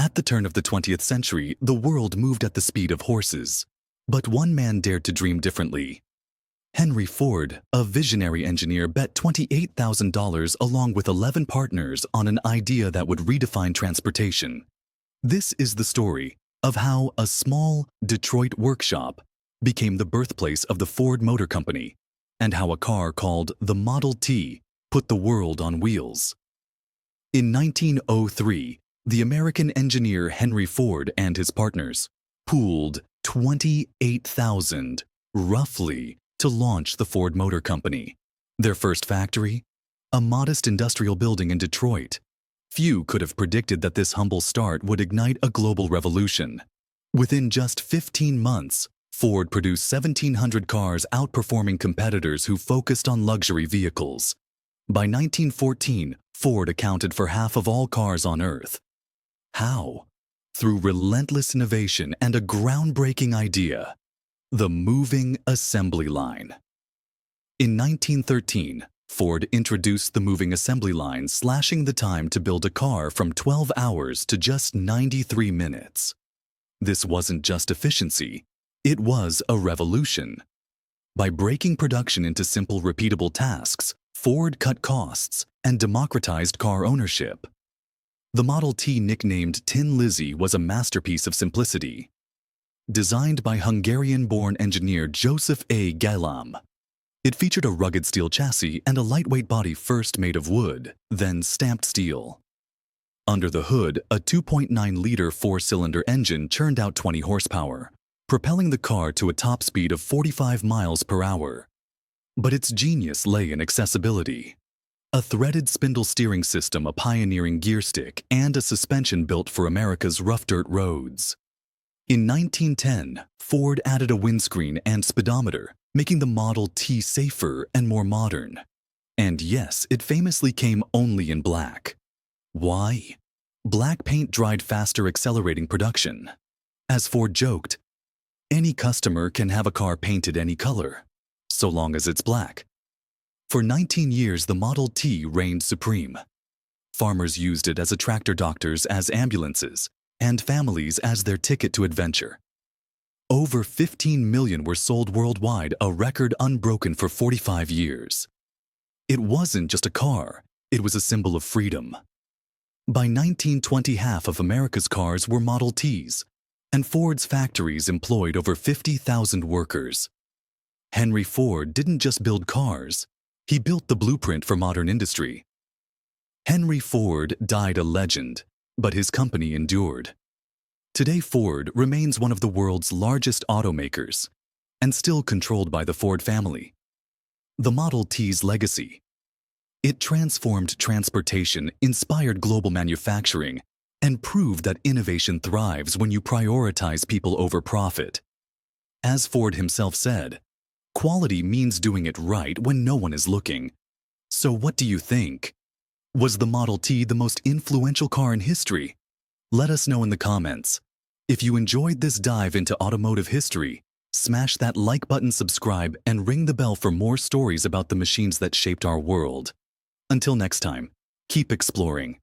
At the turn of the 20th century, the world moved at the speed of horses. But one man dared to dream differently. Henry Ford, a visionary engineer, bet $28,000 along with 11 partners on an idea that would redefine transportation. This is the story of how a small Detroit workshop became the birthplace of the Ford Motor Company, and how a car called the Model T put the world on wheels. In 1903, the American engineer Henry Ford and his partners pooled $28,000, roughly, to launch the Ford Motor Company. Their first factory? A modest industrial building in Detroit. Few could have predicted that this humble start would ignite a global revolution. Within just 15 months, Ford produced 1,700 cars, outperforming competitors who focused on luxury vehicles. By 1914, Ford accounted for half of all cars on Earth. How? Through relentless innovation and a groundbreaking idea: the moving assembly line. In 1913, Ford introduced the moving assembly line, slashing the time to build a car from 12 hours to just 93 minutes. This wasn't just efficiency, it was a revolution. By breaking production into simple, repeatable tasks, Ford cut costs and democratized car ownership. The Model T, nicknamed Tin Lizzie, was a masterpiece of simplicity. Designed by Hungarian-born engineer Joseph A. Galamb, it featured a rugged steel chassis and a lightweight body, first made of wood, then stamped steel. Under the hood, a 2.9-liter four-cylinder engine churned out 20 horsepower, propelling the car to a top speed of 45 miles per hour. But its genius lay in accessibility. A threaded spindle steering system, a pioneering gear stick, and a suspension built for America's rough dirt roads. In 1910, Ford added a windscreen and speedometer, making the Model T safer and more modern. And yes, it famously came only in black. Why? Black paint dried faster, accelerating production. As Ford joked, any customer can have a car painted any color, so long as it's black. For 19 years, the Model T reigned supreme. Farmers used it as a tractor, doctors as ambulances, and families as their ticket to adventure. Over 15 million were sold worldwide, a record unbroken for 45 years. It wasn't just a car, it was a symbol of freedom. By 1920, half of America's cars were Model Ts, and Ford's factories employed over 50,000 workers. Henry Ford didn't just build cars, he built the blueprint for modern industry. Henry Ford died a legend, but his company endured. Today, Ford remains one of the world's largest automakers, and still controlled by the Ford family. The Model T's legacy: it transformed transportation, inspired global manufacturing, and proved that innovation thrives when you prioritize people over profit. As Ford himself said, quality means doing it right when no one is looking. So what do you think? Was the Model T the most influential car in history? Let us know in the comments. If you enjoyed this dive into automotive history, smash that like button, subscribe, and ring the bell for more stories about the machines that shaped our world. Until next time, keep exploring.